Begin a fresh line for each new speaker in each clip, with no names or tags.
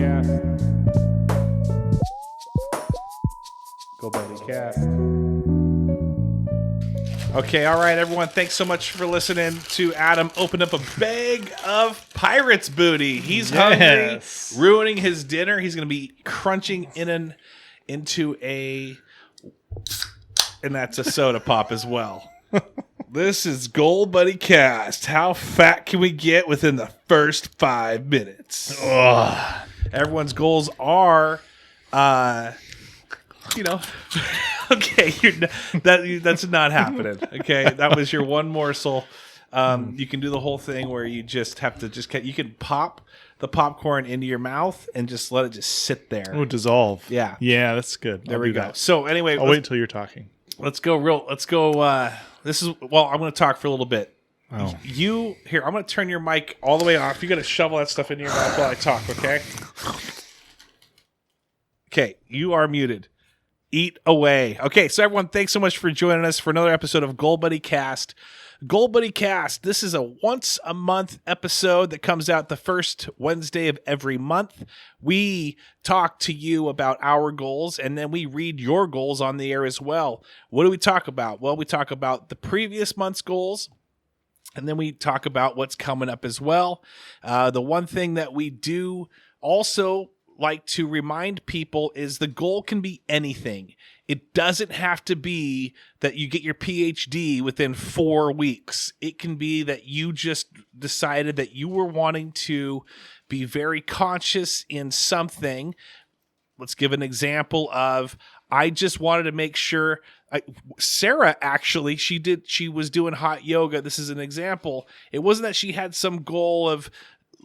goalbuddycast. Goalbuddycast. Okay, all right, everyone. Thanks so much for listening to Adam open up a bag of Pirates booty. He's hungry, ruining his dinner. He's going to be crunching into a, and that's a soda pop as well. This is Goal Buddy Cast. How fat can we get within the first 5 minutes?
Ugh.
Everyone's goals are, okay, that's not happening. Okay, that was your one morsel. You can do the whole thing where you just have to you can pop the popcorn into your mouth and just let it just sit there.
Oh, dissolve.
Yeah.
Yeah, that's good.
There we go. So anyway,
I'll wait until you're talking.
Let's go. I'm going to talk for a little bit.
Oh.
I'm going to turn your mic all the way off. You got to shovel that stuff into your mouth while I talk, okay? Okay, you are muted. Eat away. Okay, so everyone, thanks so much for joining us for another episode of Goal Buddy Cast. Goal Buddy Cast, this is a once-a-month episode that comes out the first Wednesday of every month. We talk to you about our goals, and then we read your goals on the air as well. What do we talk about? Well, we talk about the previous month's goals, and then we talk about what's coming up as well. The one thing that we do also like to remind people is the goal can be anything. It doesn't have to be that you get your PhD within 4 weeks. It can be that you just decided that you were wanting to be very conscious in something. Let's give an example of, I just wanted to make sure. Sarah, actually, she was doing hot yoga. This is an example. It wasn't that she had some goal of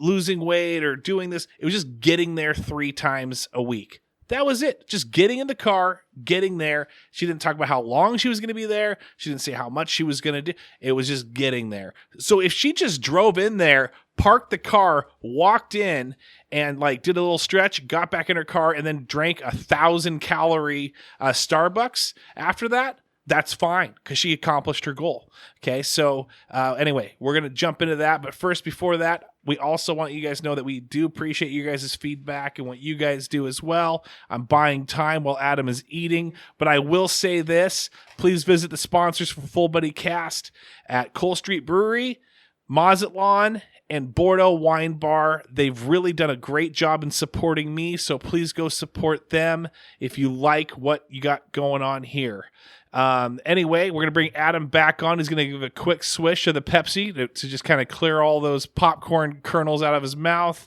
losing weight or doing this. It was just getting there 3 times a week. That was it. Just getting in the car, getting there. She didn't talk about how long she was going to be there. She didn't say how much she was going to do. It was just getting there. So if she just drove in there, parked the car, walked in, and did a little stretch, got back in her car, and then drank 1,000-calorie Starbucks after that, that's fine because she accomplished her goal. Okay, so anyway, we're going to jump into that. But first, before that, we also want you guys to know that we do appreciate you guys' feedback and what you guys do as well. I'm buying time while Adam is eating. But I will say this. Please visit the sponsors for Full Buddy Cast at Cole Street Brewery, Mazatlan, and Bordeaux Wine Bar. They've really done a great job in supporting me. So please go support them if you like what you got going on here. Anyway, we're going to bring Adam back on. He's going to give a quick swish of the Pepsi to just kind of clear all those popcorn kernels out of his mouth.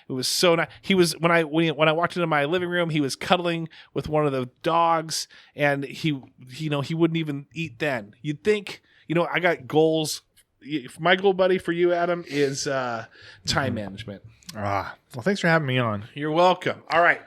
It was so nice. He was, when I walked into my living room, he was cuddling with one of the dogs, and he wouldn't even eat then. You'd think, I got goals. My goal, buddy, for you, Adam, is time management.
Well, thanks for having me on.
You're welcome. All right.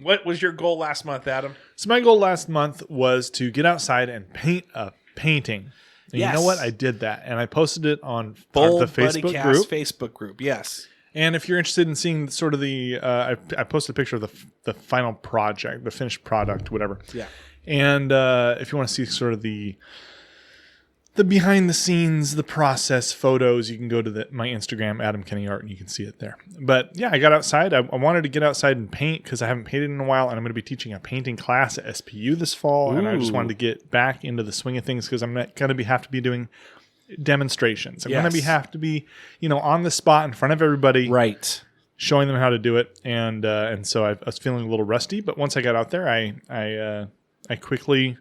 What was your goal last month, Adam?
So my goal last month was to get outside and paint a painting. And
yes.
You know what? I did that, and I posted it on
Full
the
Buddy
Facebook
Cast
group.
Facebook group, yes.
And if you're interested in seeing sort of I posted a picture of the final project, the finished product, whatever.
Yeah.
And if you want to see sort of the behind the scenes, the process photos, you can go to my Instagram, Adam Kenney Art, and you can see it there. But yeah, I got outside. I wanted to get outside and paint because I haven't painted in a while, and I'm going to be teaching a painting class at SPU this fall. Ooh. And I just wanted to get back into the swing of things because I'm not going to have to be doing demonstrations. I'm going to have to be, on the spot in front of everybody,
right,
showing them how to do it. And so I was feeling a little rusty, but once I got out there, I quickly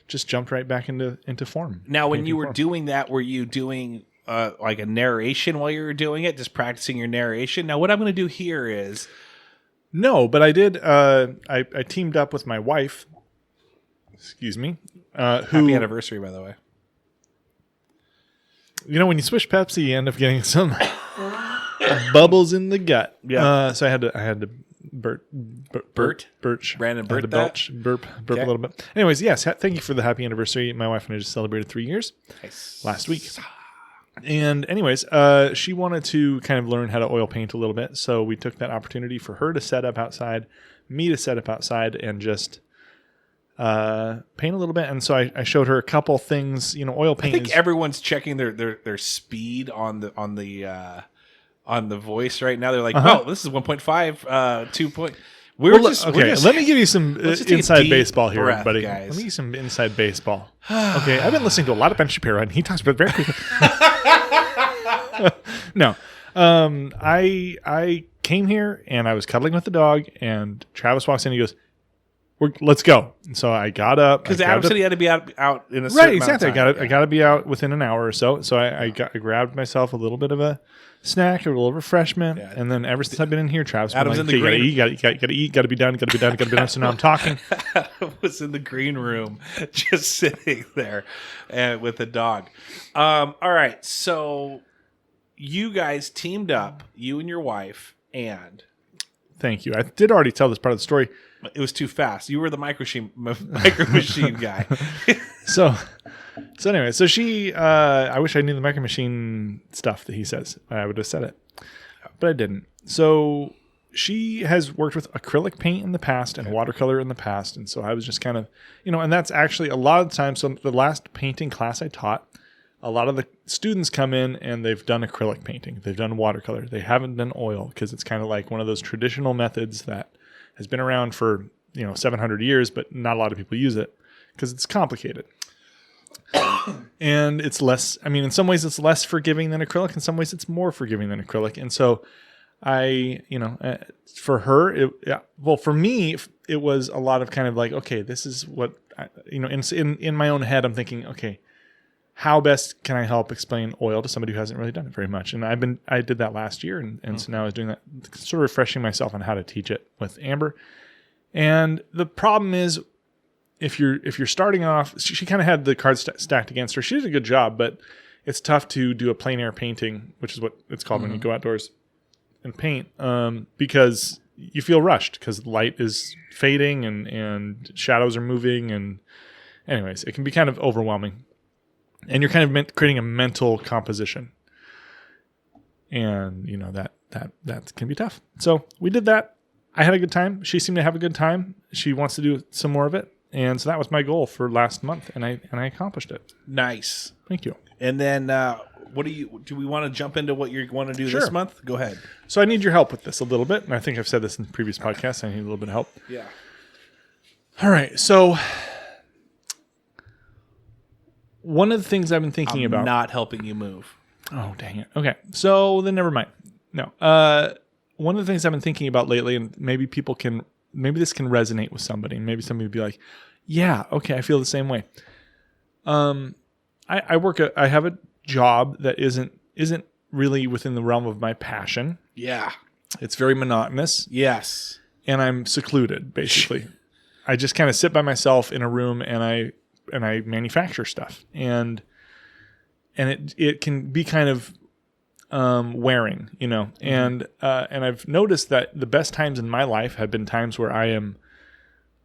just jumped right back into form.
Now, when you were doing that, were you doing like a narration while you were doing it, just practicing your narration? Now, what I'm going to do here is...
No, but I did. I teamed up with my wife. Excuse me.
Happy anniversary, by the way.
When you swish Pepsi, you end up getting some bubbles in the gut.
Yeah.
So I had to burp a little bit. Anyways, yes, thank you for the happy anniversary. My wife and I just celebrated 3 years last week. And anyways, she wanted to kind of learn how to oil paint a little bit. So we took that opportunity for her to set up outside, me to set up outside, and just paint a little bit. And so I showed her a couple things. Oil paint.
I think everyone's checking their speed on the on the voice right now. They're like, oh, this is 1.5, 2 point. We're
Well,
just
okay. Let me give you some
let's just take a
inside
deep
baseball here,
breath,
buddy.
guys.
Let me give you some inside baseball. Okay, I've been listening to a lot of Ben Shapiro, and he talks about it very quickly. No, I came here and I was cuddling with the dog, and Travis walks in and he goes, let's go. And so I got up
because Adam said he had to be out in a certain
right. Exactly.
amount of time.
I got to be out within an hour or so. So I grabbed myself a little bit of a snack, a little refreshment, and then ever since I've been in here, Travis,
Adam's
been like,
in the green.
You gotta eat, gotta be done. So now I'm talking.
I was in the green room, just sitting there, with the dog. All right, so you guys teamed up, you and your wife, and
thank you. I did already tell this part of the story.
It was too fast. You were the micro machine guy.
So anyway, so she, I wish I knew the micro machine stuff that he says. I would have said it, but I didn't. So she has worked with acrylic paint in the past and watercolor in the past. And so I was just kind of, and that's actually a lot of the time. So the last painting class I taught, a lot of the students come in and they've done acrylic painting. They've done watercolor. They haven't done oil because it's kind of like one of those traditional methods that has been around for 700 years, but not a lot of people use it because it's complicated. And it's less, in some ways it's less forgiving than acrylic. In some ways it's more forgiving than acrylic. And so for her, for me, it was a lot of kind of like, okay, this is what, in my own head, I'm thinking, okay, how best can I help explain oil to somebody who hasn't really done it very much? And I did that last year. And so now I was doing that, sort of refreshing myself on how to teach it with Amber. And the problem is, if you're starting off, she kind of had the cards stacked against her. She did a good job, but it's tough to do a plein air painting, which is what it's called when you go outdoors and paint, because you feel rushed because light is fading and shadows are moving. And anyways, it can be kind of overwhelming. And you're kind of creating a mental composition. And, that can be tough. So we did that. I had a good time. She seemed to have a good time. She wants to do some more of it. And so that was my goal for last month. And I accomplished it.
Nice.
Thank you.
And then do we want to jump into what you want to do this month? Go ahead.
So I need your help with this a little bit. And I think I've said this in previous podcasts. I need a little bit of help.
Yeah.
All right. So one of the things I've been thinking about.
Not helping you move.
Oh, dang it. Okay. So then never mind. No. One of the things I've been thinking about lately, and maybe this can resonate with somebody, and maybe somebody would be like, yeah, okay, I feel the same way. I have a job that isn't really within the realm of my passion.
Yeah.
It's very monotonous.
Yes.
And I'm secluded, basically. I just kind of sit by myself in a room and I manufacture stuff. And it can be kind of wearing, and I've noticed that the best times in my life have been times where I am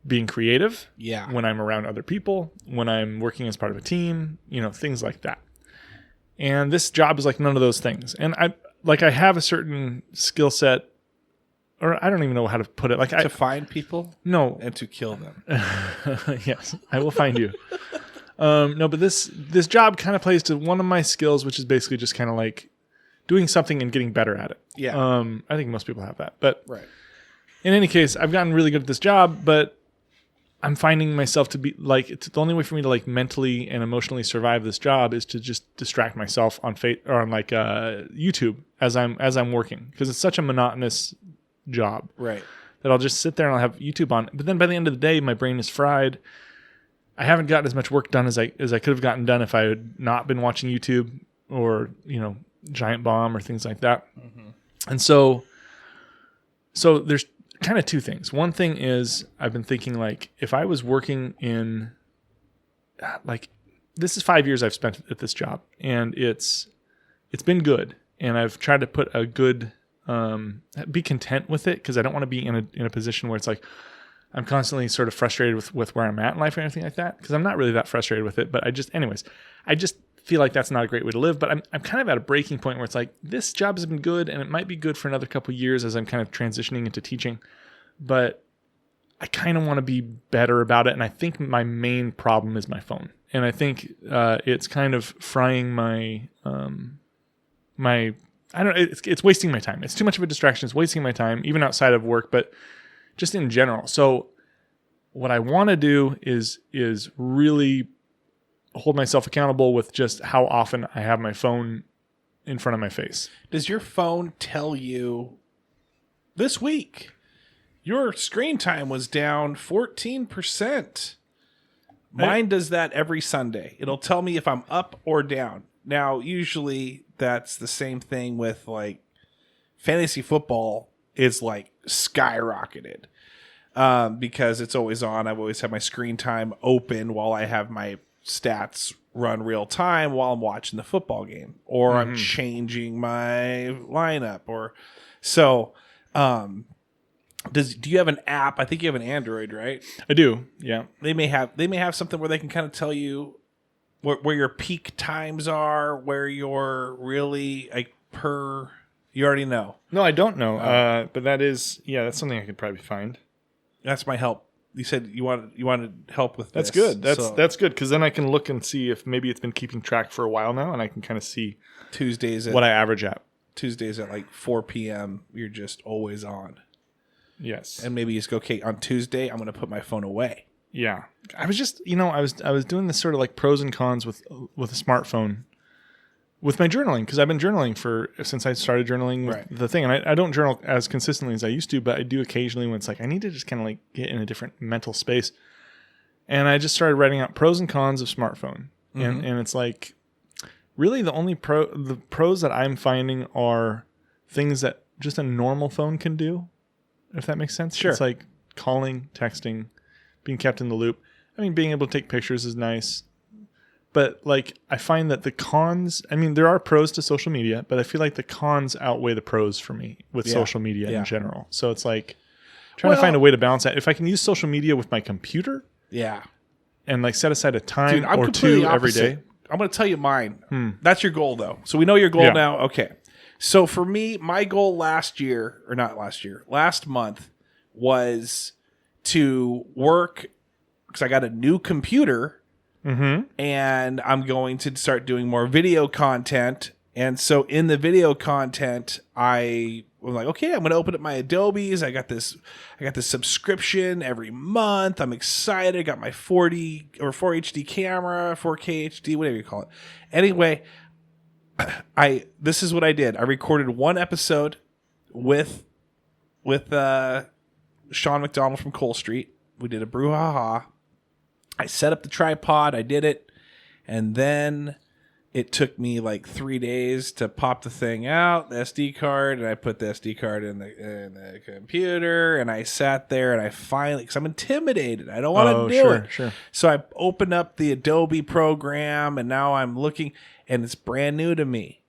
being creative.
Yeah.
When I'm around other people, when I'm working as part of a team, things like that. And this job is like none of those things. And I have a certain skill set, or I don't even know how to put it.
To find people?
No.
And to kill them.
Yes, I will find you. No, but this job kind of plays to one of my skills, which is basically just kind of like doing something and getting better at it.
Yeah.
I think most people have that. But
right.
In any case, I've gotten really good at this job, but I'm finding myself to be like, it's the only way for me to like mentally and emotionally survive this job is to just distract myself on YouTube as I'm working, because it's such a monotonous job.
Right.
That I'll just sit there and I'll have YouTube on. But then by the end of the day, my brain is fried. I haven't gotten as much work done as I could have gotten done if I had not been watching YouTube or, Giant Bomb or things like that. Mm-hmm. And so there's kind of two things. One thing is I've been thinking, like, if I was working in, like, this is 5 years I've spent at this job, and it's been good. And I've tried to put a good, be content with it, because I don't want to be in a position where it's like I'm constantly sort of frustrated with where I'm at in life or anything like that, because I'm not really that frustrated with it. But I just feel like that's not a great way to live. But I'm kind of at a breaking point where it's like, this job has been good, and it might be good for another couple of years as I'm kind of transitioning into teaching. But I kind of want to be better about it. And I think my main problem is my phone. And I think it's kind of frying my my I don't know, it's wasting my time. It's too much of a distraction. It's wasting my time, even outside of work, but just in general. So what I want to do is really hold myself accountable with just how often I have my phone in front of my face.
Does your phone tell you this week your screen time was down 14%? Mine does that every Sunday. It'll tell me if I'm up or down. Now, usually that's the same thing with like fantasy football is like skyrocketed because it's always on. I've always had my screen time open while I have my stats run real time while I'm watching the football game or I'm changing my lineup or so. Do you have an app? I think you have an Android, right?
I do. Yeah.
They may have something where they can kind of tell you where your peak times are, where you're really like you already know.
No, I don't know. But that's something I could probably find.
That's my help. You said you wanted help with
this.
That's
good. That's good because then I can look and see if maybe it's been keeping track for a while now, and I can kind of see what I average at.
Tuesdays at like 4 p.m. You're just always on.
Yes,
and maybe you just go, okay, on Tuesday I'm going to put my phone away.
Yeah, I was just I was doing this sort of like pros and cons with a smartphone with my journaling because I've been journaling since I started journaling with the thing, and I don't journal as consistently as I used to, but I do occasionally when it's like I need to just kind of like get in a different mental space, and I just started writing out pros and cons of smartphone, and it's like really the pros that I'm finding are things that just a normal phone can do, if that makes sense.
Sure,
it's like calling, texting, being kept in the loop. I mean, being able to take pictures is nice. But like, I find that the cons, I mean, there are pros to social media, but I feel like the cons outweigh the pros for me with social media in general. So it's like trying to find a way to balance that. If I can use social media with my computer and like set aside a time or two every day.
I'm going to tell you mine. That's your goal though. So we know your goal now. Okay. So for me, my goal last month was to work because I got a new computer and I'm going to start doing more video content. And so in the video content, I was like, okay, I'm going to open up my Adobes. I got this subscription every month. I'm excited. I got my 4D or 4 HD camera, 4K HD, whatever you call it. Anyway, this is what I did. I recorded one episode with Sean McDonald from Cole Street. We did a brouhaha. I set up the tripod. I did it. And then it took me like 3 days to pop the thing out, the SD card, and I put the SD card in the computer, and I sat there, and I finally, because I'm intimidated. I don't want to do it. Sure. So I opened up the Adobe program, and now I'm looking, and it's brand new to me.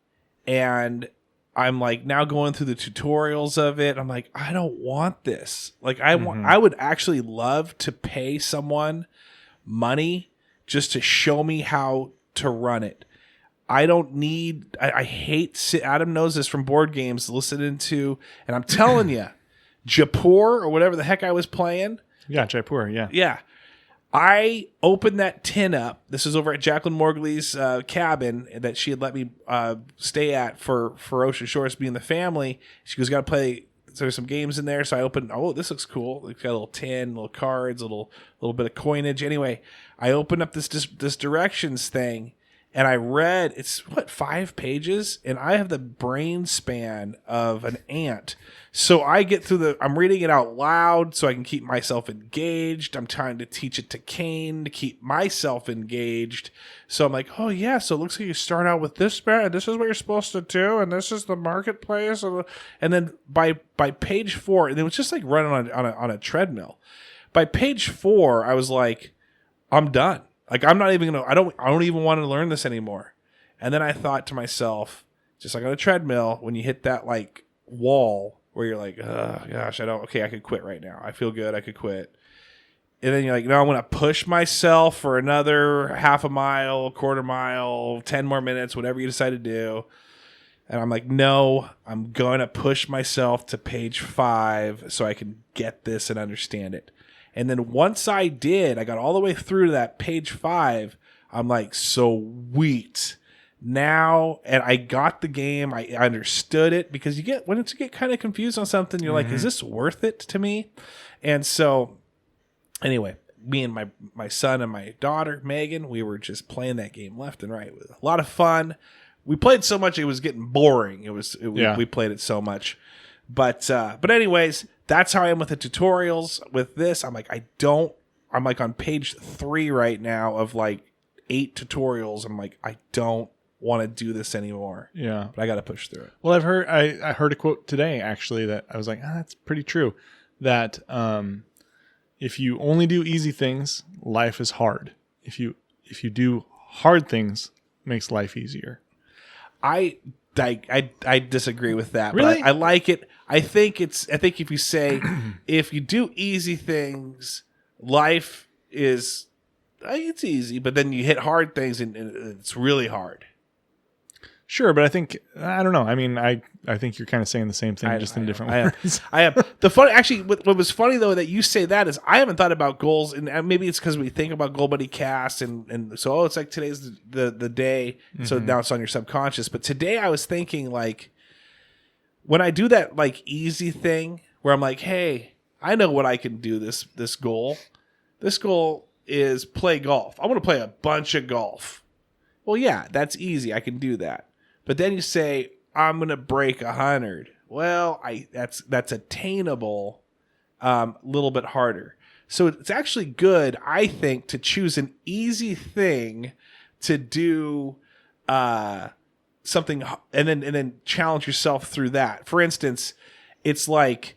And I'm like now going through the tutorials of it. I'm like, I don't want this. Like I would actually love to pay someone money just to show me how to run it. I don't need, I hate, Adam knows this from board games, listening to, and I'm telling you, Jaipur or whatever the heck I was playing.
Yeah, Jaipur, yeah.
Yeah. I opened that tin up. This is over at Jacqueline Morgley's cabin that she had let me stay at for Ocean Shores being the family. She goes, got to play. So there's some games in there. So I opened, this looks cool. It's got a little tin, little cards, a little bit of coinage. Anyway, I opened up this directions thing. And I read, it's 5 pages? And I have the brain span of an ant. So I get through I'm reading it out loud so I can keep myself engaged. I'm trying to teach it to Kane to keep myself engaged. So I'm like, oh yeah, so it looks like you start out with this, and this is what you're supposed to do, and this is the marketplace. And then by page 4, and it was just like running on a treadmill. By page 4, I was like, I'm done. Like, I'm not even I don't even want to learn this anymore. And then I thought to myself, just like on a treadmill, when you hit that like wall where you're like, oh gosh, I could quit right now. I feel good. I could quit. And then you're like, no, I'm going to push myself for another half a mile, quarter mile, 10 more minutes, whatever you decide to do. And I'm like, no, I'm going to push myself to page 5 so I can get this and understand it. And then once I did, I got all the way through to that page 5. I'm like, sweet. now, and I got the game. I understood it, because you get kind of confused on something, you're like, is this worth it to me? And so anyway, me and my son and my daughter Megan, we were just playing that game left and right. It was a lot of fun. We played so much it was getting boring. We played it so much. But anyways, that's how I am with the tutorials. With this, I'm like on page 3 right now of like 8 tutorials. I'm like, I don't want to do this anymore.
Yeah.
But I got to push through it.
Well, I heard a quote today, actually, that I was like, that's pretty true. That if you only do easy things, life is hard. If you do hard things, it makes life easier.
I disagree with that.
Really?
But I like it. I think if you say, if you do easy things, life is, it's easy, but then you hit hard things and it's really hard.
Sure, but I don't know. I mean, I think you're kind of saying the same thing, just in different words.
I am. What was funny though that you say that is I haven't thought about goals, and maybe it's because we think about Goal Buddy Cast, and so it's like today's the day, so now it's on your subconscious. But today I was thinking, like, when I do that like easy thing where I'm like, hey, I know what I can do. This goal is play golf. I want to play a bunch of golf. Well, yeah, that's easy. I can do that. But then you say, I'm going to break 100. Well, that's attainable, little bit harder. So it's actually good, I think, to choose an easy thing to do something, and then challenge yourself through that. For instance, it's like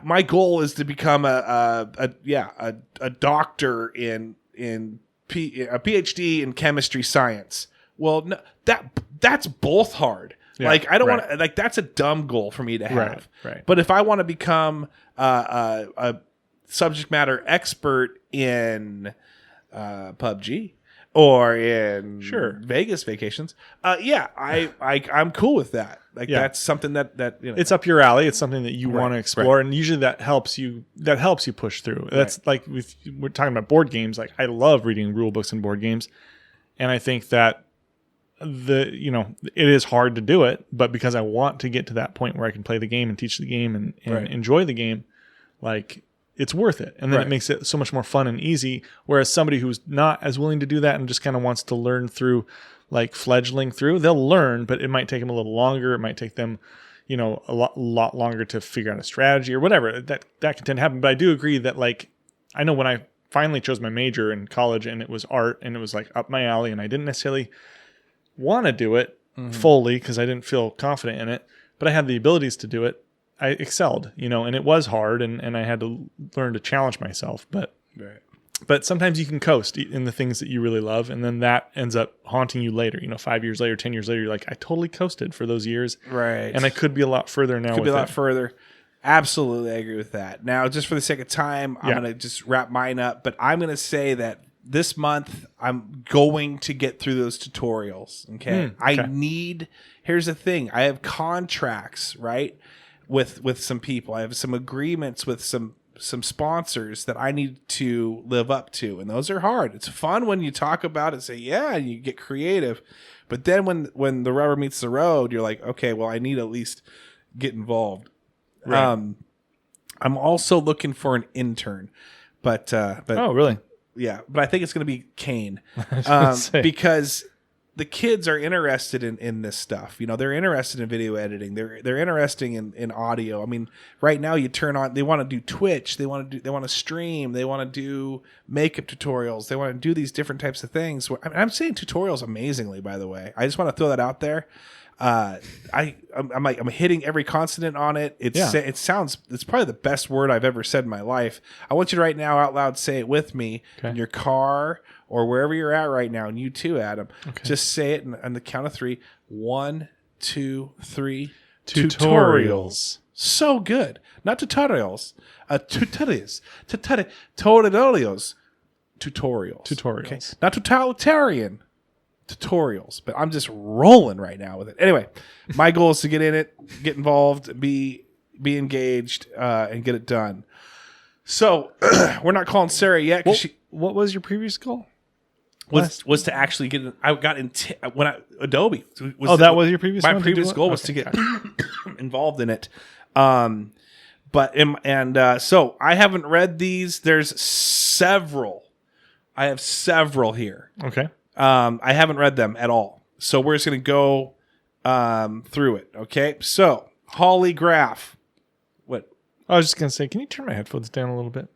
my goal is to become a doctor in a PhD in chemistry science. Well, no, that's both hard. Yeah, like I don't want to, like, that's a dumb goal for me to have.
Right.
But if I want to become a subject matter expert in PUBG or in Vegas vacations, I'm cool with that. Like that's something that
it's up your alley. It's something that you want to explore, and usually that helps you push through. That's like we're talking about board games. Like I love reading rule books and board games, and I think that it is hard to do it, but because I want to get to that point where I can play the game and teach the game and enjoy the game, like it's worth it. And then it makes it so much more fun and easy. Whereas somebody who's not as willing to do that and just kind of wants to learn through, like fledgling through, they'll learn, but it might take them a little longer. It might take them, a lot longer to figure out a strategy or whatever. That can tend to happen. But I do agree that, like, I know when I finally chose my major in college and it was art and it was like up my alley and I didn't necessarily want to do it fully because I didn't feel confident in it, but I had the abilities to do it. I excelled, and it was hard and I had to learn to challenge myself, but sometimes you can coast in the things that you really love. And then that ends up haunting you later, 5 years later, 10 years later, you're like, I totally coasted for those years.
Right.
And I could be a lot further now.
Could be a lot further. Absolutely. I agree with that. Now, just for the sake of time, I'm going to just wrap mine up, but I'm going to say that this month, I'm going to get through those tutorials. Okay. Here's the thing. I have contracts, right? With some people. I have some agreements with some sponsors that I need to live up to. And those are hard. It's fun when you talk about it, say, yeah, and you get creative. But then when the rubber meets the road, you're like, okay, well, I need to at least get involved. Right. I'm also looking for an intern, but
oh, really?
Yeah, but I think it's going to be Kane because the kids are interested in this stuff. They're interested in video editing. They're interested in audio. I mean, right now you turn on, they want to do Twitch. They want to stream. They want to do makeup tutorials. They want to do these different types of things. I'm saying tutorials amazingly, by the way. I just want to throw that out there. I'm hitting every consonant on it. It's probably the best word I've ever said in my life. I want you to right now out loud say it with me in your car or wherever you're at right now, and you too, Adam. Okay. Just say it on the count of 3. 1, 2, 3. Tutorials. So good. Not tutorials. Tutorials. Tutorials. Okay. Not totalitarian. Tutorials, but I'm just rolling right now with it. Anyway, my goal is to get in it, get involved, be engaged, and get it done. So we're not calling Sarah yet.
What was your previous goal?
was to actually get. I got in when Adobe.
That was your previous.
My
one
previous goal was to get involved in it. So I haven't read these. There's several. I have several here.
Okay.
I haven't read them at all. So we're just going to go through it. Okay. So Holly Graff. What?
I was just going to say, can you turn my headphones down a little bit?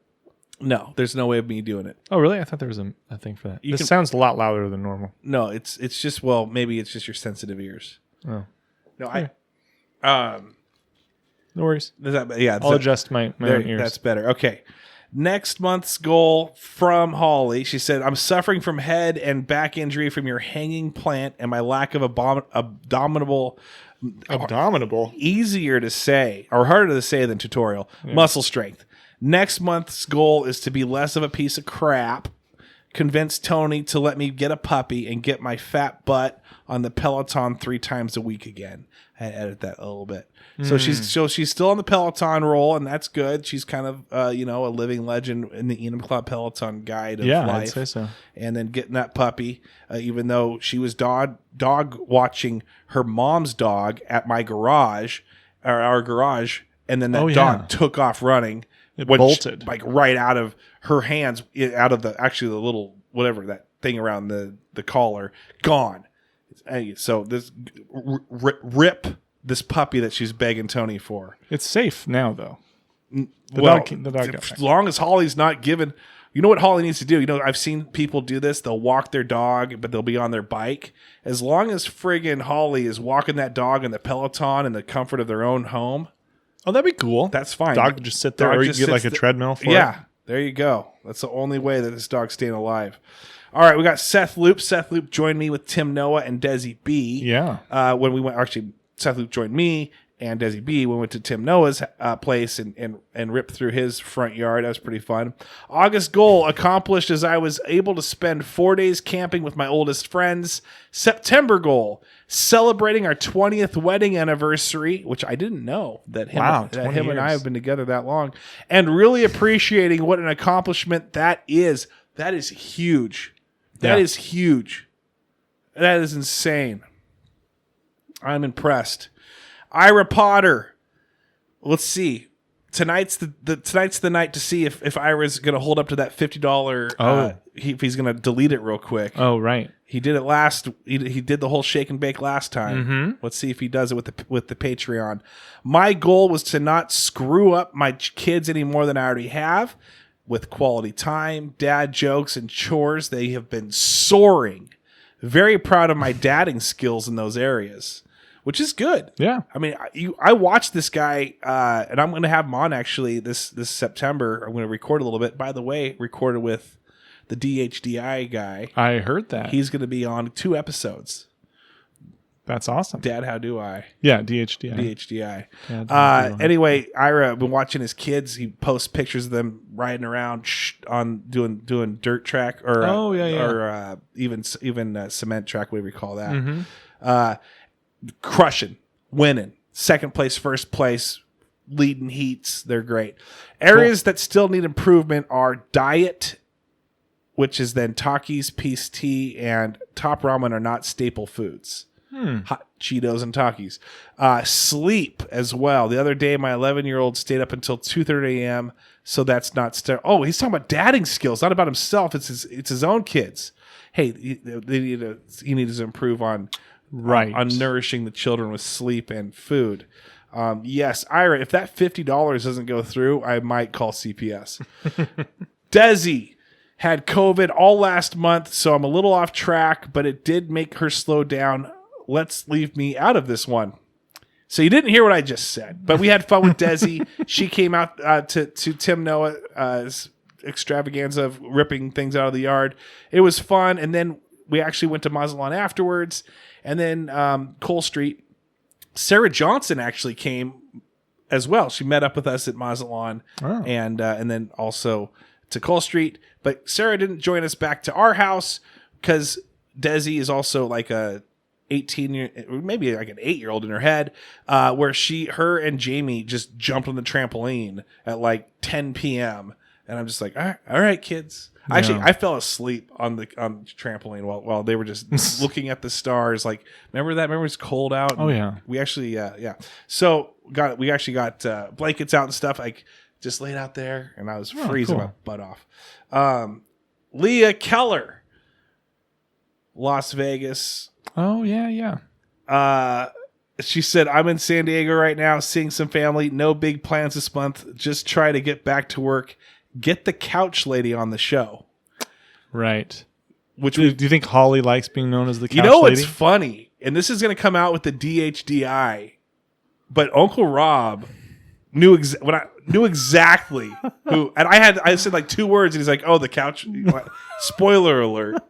No, there's no way of me doing it.
Oh, really? I thought there was a thing for that. This sounds a lot louder than normal.
No, it's just, maybe it's just your sensitive ears.
Oh.
No,
yeah. No worries.
I'll
adjust my own ears.
That's better. Okay. Next month's goal from Holly. She said, I'm suffering from head and back injury from your hanging plant and my lack of abdominable. Easier to say or harder to say than tutorial. Yeah. Muscle strength. Next month's goal is to be less of a piece of crap. Convince Tony to let me get a puppy and get my fat butt on the Peloton 3 times a week again. I had to edit that a little bit. So she's still on the Peloton roll, and that's good. She's kind of a living legend in the Enum Club Peloton guide of life.
Yeah, I'd say so.
And then getting that puppy, even though she was dog watching her mom's dog at my garage, or our garage, and then that dog took off running.
It bolted
right out of her hands, out of the little whatever that thing around the collar, gone. So this rip this puppy that she's begging Tony for.
It's safe now, though.
The dog as long as Holly's not given. You know what Holly needs to do? I've seen people do this. They'll walk their dog, but they'll be on their bike. As long as friggin' Holly is walking that dog in the Peloton in the comfort of their own home.
Oh, that'd be cool.
That's fine.
Dog can just sit there, or you can get like a treadmill for it.
Yeah, there you go. That's the only way that this dog's staying alive. All right, we got Seth Loop. Seth Loop joined me with Tim Noah and Desi B.
Yeah.
When we went, actually, Seth Loop joined me and Desi B. We went to Tim Noah's place and ripped through his front yard. That was pretty fun. August goal accomplished as I was able to spend 4 days camping with my oldest friends. September goal, celebrating our 20th wedding anniversary, which I didn't know that him and I have been together that long, and really appreciating what an accomplishment that is. That is huge. That is huge. That is insane. I'm impressed. Ira Potter. Let's see. Tonight's the night to see if Ira's going to hold up to that $50. If he's going to delete it real quick.
Oh, right.
He did it he did the whole shake and bake last time. Mm-hmm. Let's see if he does it with the Patreon. My goal was to not screw up my kids any more than I already have. With quality time, dad jokes, and chores, they have been soaring. Very proud of my dadding skills in those areas, which is good.
Yeah.
I mean, I watched this guy, and I'm going to have him on actually this September. I'm going to record a little bit. By the way, recorded with the DHDI guy.
I heard that.
He's going to be on 2 episodes.
That's awesome.
Dad, how do I?
Yeah, DHDI.
DHDI. Anyway, Ira, I've been watching his kids. He posts pictures of them riding around on doing dirt track or even cement track, whatever you call that. Mm-hmm. Crushing, winning, second place, first place, leading heats. They're great. Areas that still need improvement are diet, which is then Takis, Peace Tea, and Top Ramen are not staple foods. Hot Cheetos and Takis. Sleep as well. The other day, my 11-year-old stayed up until 2:30 a.m. So that's not. He's talking about dadding skills, not about himself. It's his own kids. Hey, he needs to improve on nourishing the children with sleep and food. Yes, Ira, if that $50 doesn't go through, I might call CPS. Desi had COVID all last month, so I'm a little off track, but it did make her slow down. Let's leave me out of this one. So you didn't hear what I just said, but we had fun with Desi. She came out to Tim Noah's extravaganza of ripping things out of the yard. It was fun, and then we actually went to Mazatlan afterwards, and then Cole Street. Sara Johnson actually came as well. She met up with us at Mazatlan, and then also to Cole Street. But Sara didn't join us back to our house because Desi is also like a maybe like an 8-year-old in her head, where her and Jamie just jumped on the trampoline at like 10 p.m. And I'm just like, all right, kids.
Yeah.
Actually, I fell asleep on the trampoline while they were just looking at the stars. Like, remember that? Remember it's cold out?
Oh yeah.
We actually, So we actually got blankets out and stuff. Like, just laid out there, and I was freezing my butt off. Leah Keller, Las Vegas.
Oh yeah.
She said, I'm in San Diego right now, seeing some family. No big plans this month. Just try to get back to work. Get the couch lady on the show.
Right.
Which
do you think Holly likes being known as the couch
It's
lady?
funny, and this is going to come out with the DHDI, but Uncle Rob knew exactly who, and I said like 2 words, and he's like, "Oh, the couch." Spoiler alert.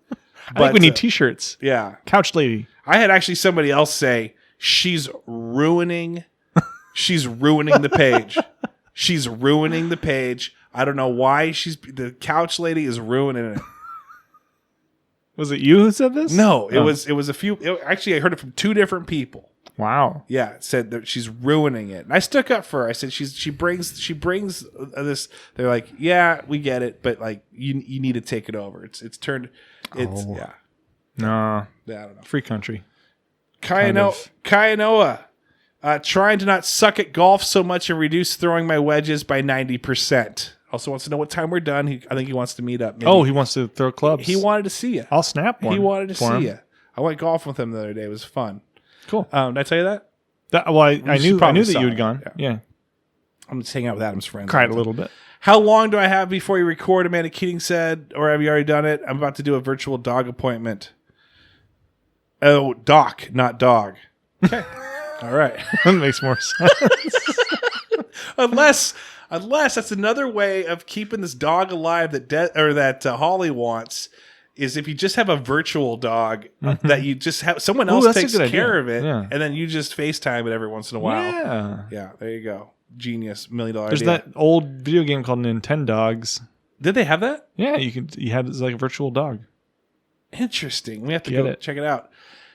I think we need T-shirts.
Yeah,
couch lady.
I had actually somebody else say she's ruining the page. She's ruining the page. I don't know why the couch lady is ruining it.
Was it you who said this?
No, it was a few. Actually, I heard it from 2 different people.
Wow.
Yeah, it said that she's ruining it. And I stuck up for her. I said she brings this. They're like, yeah, we get it, but like you need to take it over. It's yeah.
No.
Yeah, I don't know.
Free country.
Kayanoa. Trying to not suck at golf so much and reduce throwing my wedges by 90%. Also wants to know what time we're done. I think he wants to meet up. Maybe.
Oh, he wants to throw clubs.
He wanted to see you.
I'll snap one.
He wanted to see
him.
you. I went golf with him the other day. It was fun.
Cool.
Did I tell you that?
I knew that you had gone. Yeah.
I'm just hanging out with Adam's friends.
Cried a little bit.
How long do I have before you record? Amanda Keating said, or have you already done it? I'm about to do a virtual dog appointment. Oh, doc, not dog. Okay. All right.
That makes more sense.
Unless that's another way of keeping this dog alive that Holly wants, is if you just have a virtual dog that you just have someone else takes care of it, and then you just FaceTime it every once in a while. Yeah, there you go. Genius, $1 million
There's
idea.
that old video game called Nintendogs.
Did they have that?
Yeah, you had it as like a virtual dog.
Interesting. We have to check it out.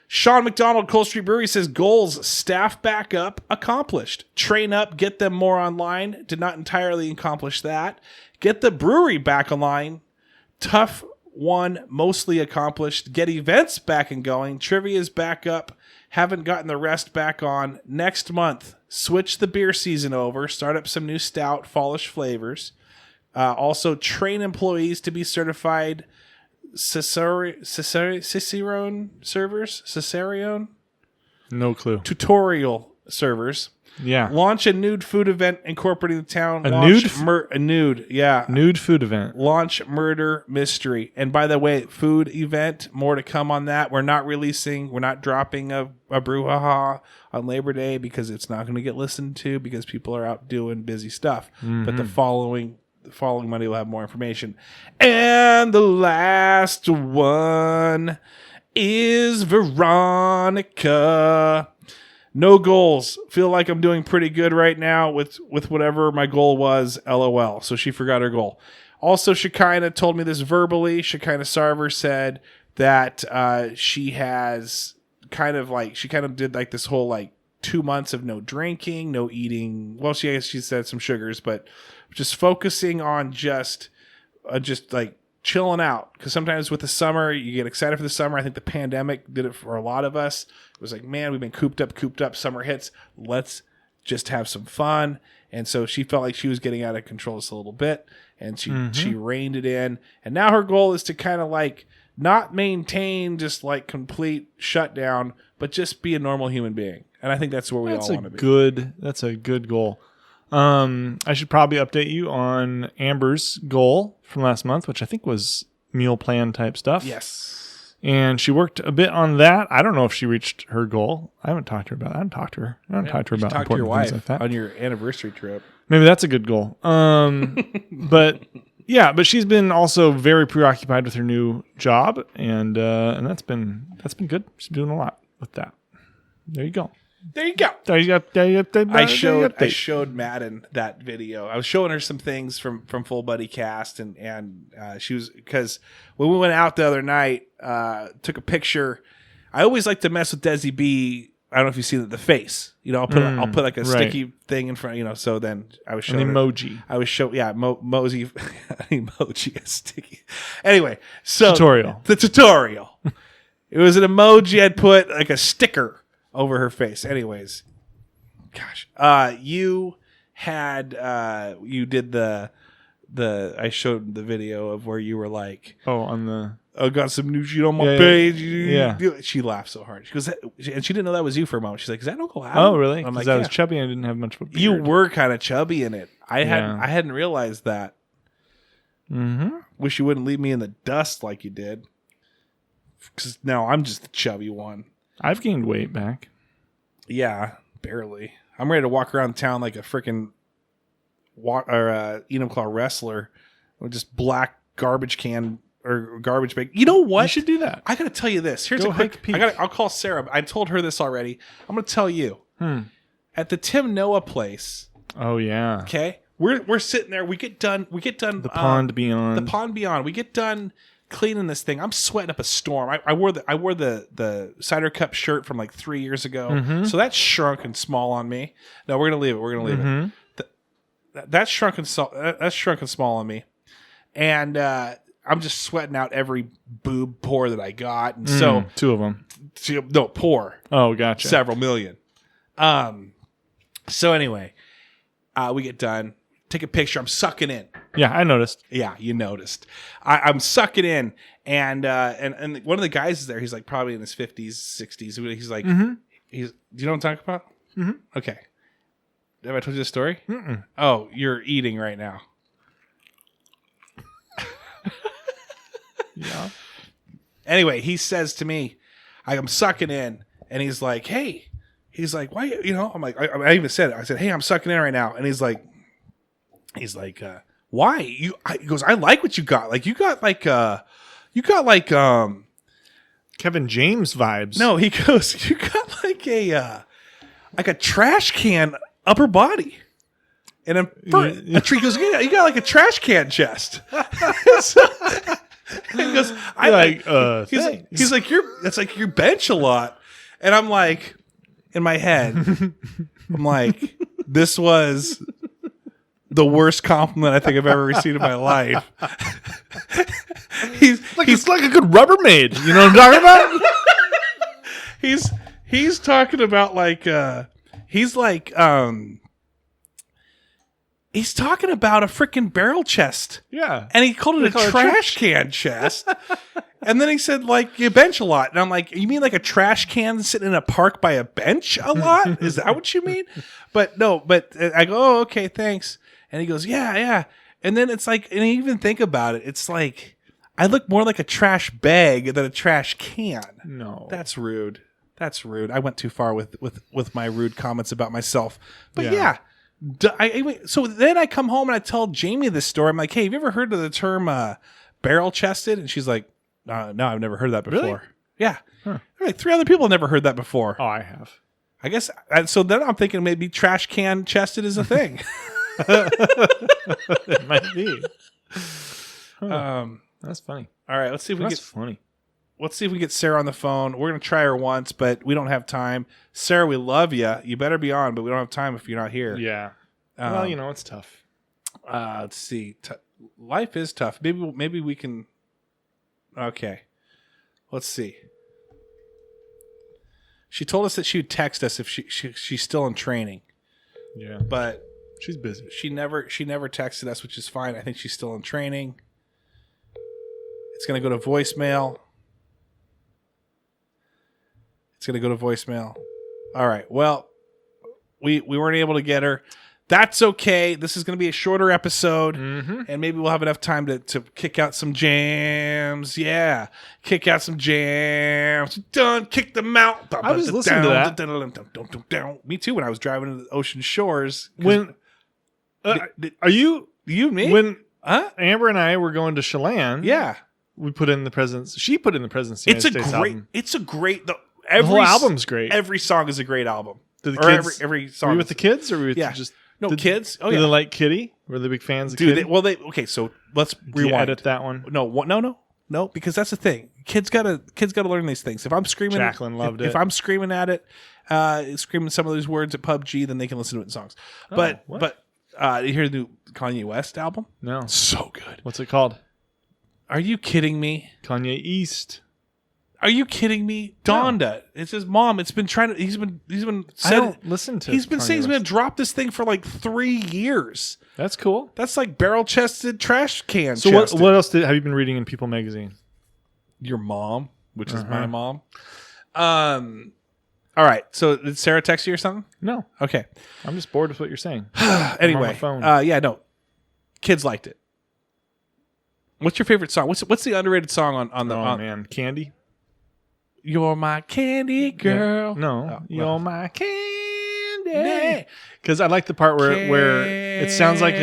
Sean McDonald, Cold Street Brewery says goals, staff back up, accomplished. Train up, get them more online. Did not entirely accomplish that. Get the brewery back online. Tough one, mostly accomplished. Get events back and going. Trivia's back up. Haven't gotten the rest back on. Next month, switch the beer season over. Start up some new stout, fallish flavors. Also, train employees to be certified Cicerone servers? Cicerone?
No clue.
Tutorial servers.
Yeah.
Launch a nude food event incorporating the town.
Nude food event.
Launch murder mystery. And by the way, food event, more to come on that. We're not dropping a brouhaha on Labor Day because it's not going to get listened to because people are out doing busy stuff. Mm-hmm. But the following Monday we'll have more information. And the last one is Veronica. No goals. Feel like I'm doing pretty good right now with whatever my goal was. LOL. So she forgot her goal. Also, Shekinah told me this verbally. Shekinah Sarver said that she did like this whole like 2 months of no drinking, no eating. Well, she said some sugars, but just focusing on just like chilling out. Because sometimes with the summer, you get excited for the summer. I think the pandemic did it for a lot of us. It was like, man, we've been cooped up. Summer hits. Let's just have some fun. And so she felt like she was getting out of control just a little bit. And she reined it in. And now her goal is to kind of like not maintain just like complete shutdown, but just be a normal human being. And I think that's where we all want to be.
That's a good goal. I should probably update you on Amber's goal from last month, which I think was meal plan type stuff.
Yes.
And she worked a bit on that. I don't know if she reached her goal. I haven't talked to her about it. I haven't talked to her about
talk to your wife
like that.
On your anniversary trip.
Maybe that's a good goal. But she's been also very preoccupied with her new job, and that's been good. She's doing a lot with that. There you go. I
showed Madden that video. I was showing her some things from Full Buddy Cast, and she was, because when we went out the other night, took a picture. I always like to mess with Desi B I don't know if you've seen the face. I'll put like a sticky thing in front. So then I was showing
an emoji.
I was showing Mosey emoji is sticky. Anyway, so
Tutorial.
The tutorial. It was an emoji. I'd put like a sticker over her face. Anyways, gosh, you did the I showed the video of where you were like, I got some new shit on my page.
Yeah.
She laughed so hard. She goes, and she didn't know that was you for a moment. She's like, is that Uncle Adam?
Oh, really?
I'm
Because
like,
I was chubby and I didn't have much of a beard.
You were kind of chubby in it. I hadn't realized that.
Mm-hmm.
Wish you wouldn't leave me in the dust like you did. Because now I'm just the chubby one.
I've gained weight back.
Yeah, barely. I'm ready to walk around town like a freaking Enum Claw wrestler with just black garbage can or garbage bag. You know what?
You should do that.
I got to tell you this. Here's
Go
a quick
peek.
I'll call Sarah. I told her this already. I'm going to tell you. At the Tim Noah place.
Oh yeah.
Okay? We're sitting there. We get done
the pond beyond.
The pond beyond. We get done cleaning this thing. I'm sweating up a storm. I wore the cider cup shirt from like 3 years ago. So that's shrunk and small on me. No, we're going to leave it. We're going to leave it. That's shrunk and small on me. And I'm just sweating out every boob pore that I got. And so
2 of them.
No, pore.
Oh, gotcha.
Several million. So anyway, we get done. Take a picture. I'm sucking in.
Yeah, I noticed.
Yeah, you noticed. I'm sucking in, and one of the guys is there. He's like probably in his 50s, 60s. He's like, do you know what I'm talking about? Mm-hmm. Okay. Have I told you the story?
Mm-mm.
Oh, you're eating right now.
Yeah.
Anyway, he says to me, I'm sucking in, and he's like, hey. He's like, why? I'm like, I even said it. I said, hey, I'm sucking in right now. And he's like, why? He goes, I like what you got. Like, you got like
Kevin James vibes.
No, he goes, you got like a trash can upper body. And a tree goes, yeah, you got like a trash can chest. He goes, he's like, that's like your bench a lot. And I'm like, in my head, I'm like, this was the worst compliment I think I've ever received in my life.
It's like a good Rubbermaid. You know what I'm talking about?
he's talking about like he's talking about a freaking barrel chest.
Yeah.
And he called it a trash can chest. And then he said, like, you bench a lot. And I'm like, you mean like a trash can sitting in a park by a bench a lot? Is that what you mean? But no, I go, oh, okay, thanks. And he goes, yeah. And then it's like, and even think about it, it's like, I look more like a trash bag than a trash can.
No.
That's rude. I went too far with my rude comments about myself. But yeah. So then I come home and I tell Jamie this story. I'm like, hey, have you ever heard of the term barrel chested? And she's like, no, I've never heard that before.
Really?
Yeah. Huh. Like 3 other people have never heard that before.
Oh, I have.
I guess. And so then I'm thinking maybe trash can chested is a thing.
It might be. Huh. That's funny.
All right. Let's see if we
funny.
Let's see if we get Sarah on the phone. We're going to try her once, but we don't have time. Sarah, we love you. You better be on, but we don't have time if you're not here.
Yeah. Well, it's tough.
Let's see. Life is tough. Maybe we can. Okay. Let's see. She told us that she would text us if she's still in training.
Yeah.
But
she's busy.
She never texted us, which is fine. I think she's still in training. It's going to go to voicemail. All right. Well, we weren't able to get her. That's okay. This is going to be a shorter episode, and maybe we'll have enough time to kick out some jams. Yeah, kick out some jams. Done. Kick them out.
I was listening to that.
Me too. When I was driving to the ocean shores.
When are you and me? When
Amber
and I were going to Chelan.
Yeah,
we put in the presence. She put in the President's United States album.
It's a great.
The whole album's great.
Every song is a great album.
Did the kids,
every song.
Were you with the kids or were you
with
just?
No, kids. Oh,
yeah. Did they like Kitty? Were they big fans of Kitty?
Okay, so let's rewind.
Did you edit that one?
No. because that's the thing. Kids gotta learn these things. If I'm screaming,
Jacqueline loved
if
it.
I'm screaming at it, screaming some of those words at PUBG, then they can listen to it in songs.
what?
You hear the new Kanye West album?
No.
So good.
What's it called?
Are you kidding me?
Kanye East.
Are you kidding me? Donda. It's his mom. It's been trying to. He's been.
I don't listen to.
He's been saying he's
Kanye
going
West.
to drop this thing for like 3 years.
That's cool.
That's like barrel chested trash can.
So what else have you been reading in People magazine?
Your mom, which is my mom. All right. So did Sarah text you or something?
No.
Okay.
I'm just bored with what you're saying.
Anyway.
my phone.
Yeah. No. Kids liked it. What's your favorite song? What's the underrated song on the?
Oh man, Candy.
You're my candy girl.
No,
Oh,
you're
well.
my candy. Because I like the part where it sounds like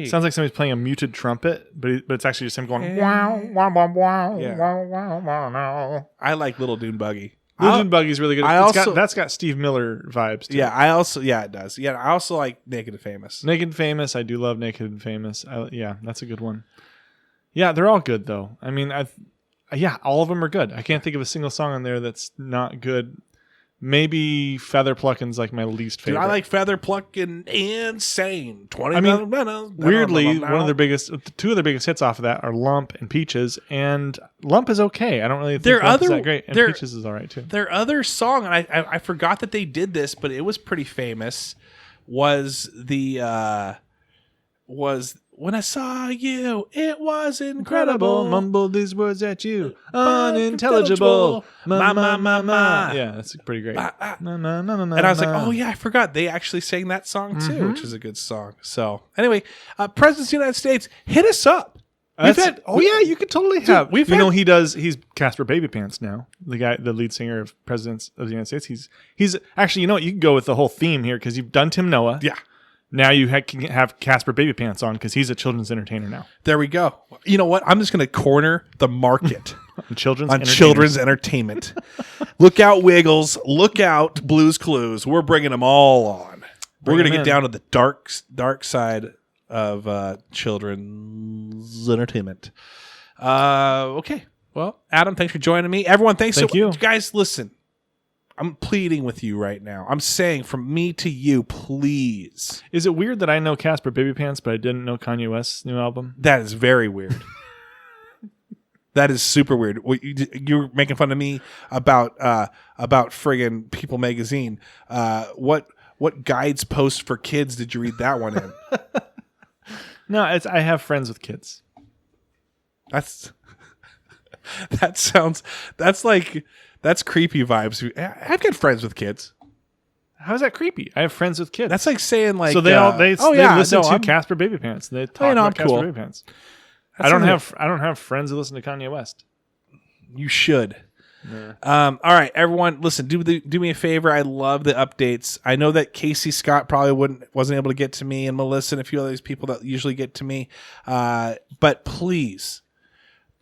somebody's playing a muted trumpet, but it's actually just him going wow wow wow wow
Yeah.
wow wow wow wow.
I like Little Dune Buggy.
Little Dune Buggy's really good. That's got Steve Miller vibes too.
Yeah, it does. Yeah, I also like Naked and Famous.
Naked and Famous. I do love Naked and Famous. That's a good one. Yeah, they're all good though. I mean, all of them are good. I can't think of a single song on there that's not good. Maybe Feather Plucking's like my least favorite.
Dude, I like Feather Plucking Insane. 20
I mean, weirdly, two of their biggest hits off of that are Lump and Peaches, and Lump is okay. I don't really think Lump is that great, and Peaches is all right too.
Their other song, and I forgot that they did this, but it was pretty famous, was When I Saw You, It Was Incredible.
Mumbled these words at you, unintelligible. Ma. Yeah, that's pretty great.
And I was like, oh yeah, I forgot. They actually sang that song too, which is a good song. So anyway, President of the United States, hit us up.
You could totally have.
Dude,
he's Casper Babypants now. The lead singer of Presidents of the United States. He's actually, you can go with the whole theme here because you've done Tim Noah.
Yeah.
Now you can have Casper Babypants on because he's a children's entertainer now.
There we go. You know what? I'm just going to corner the market
on children's
entertainment. Look out, Wiggles. Look out, Blue's Clues. We're bringing them all on. We're going to get down to the dark side of children's entertainment. Okay. Well, Adam, thanks for joining me. Everyone, thank you. Guys, listen. I'm pleading with you right now. I'm saying from me to you, please.
Is it weird that I know Casper Babypants, but I didn't know Kanye West's new album?
That is very weird. That is super weird. You're making fun of me about friggin' People magazine. What guides post for kids did you read that one in?
No, I have friends with kids.
That's creepy vibes. I've got friends with kids.
How's that creepy? I have friends with kids.
That's like saying like
so they listen to Casper Babypants. They talk about Casper Babypants. I don't have friends who listen to Kanye West.
You should.
Yeah.
All right, everyone, listen. Do me a favor. I love the updates. I know that Casey Scott probably wasn't able to get to me, and Melissa and a few of these people that usually get to me. But please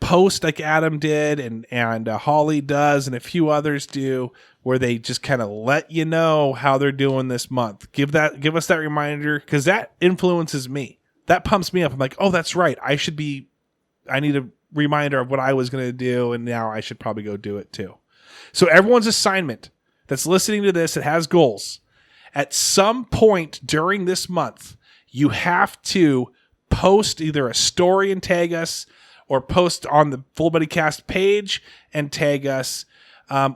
post like Adam did, and Holly does, and a few others do, where they just kind of let you know how they're doing this month. Give us that reminder, because that influences me. That pumps me up. I'm like, oh, that's right. I need a reminder of what I was going to do, and now I should probably go do it too. So everyone's assignment that's listening to this that has goals, at some point during this month, you have to post either a story and tag us, or post on the Full Buddy Cast page and tag us,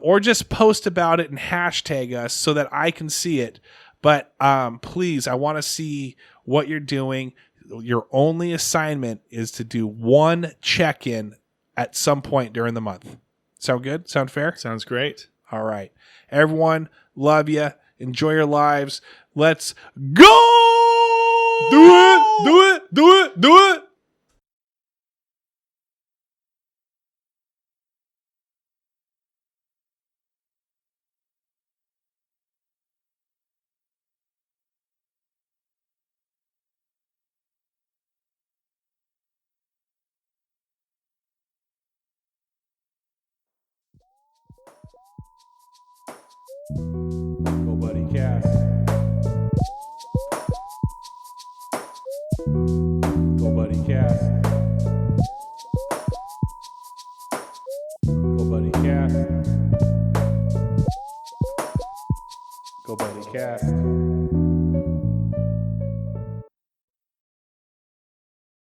or just post about it and hashtag us so that I can see it. But please, I want to see what you're doing. Your only assignment is to do one check-in at some point during the month. Sound good? Sound fair?
Sounds great.
All right. Everyone, love you. Enjoy your lives. Let's go!
Do it!
goalbuddycast. goalbuddycast.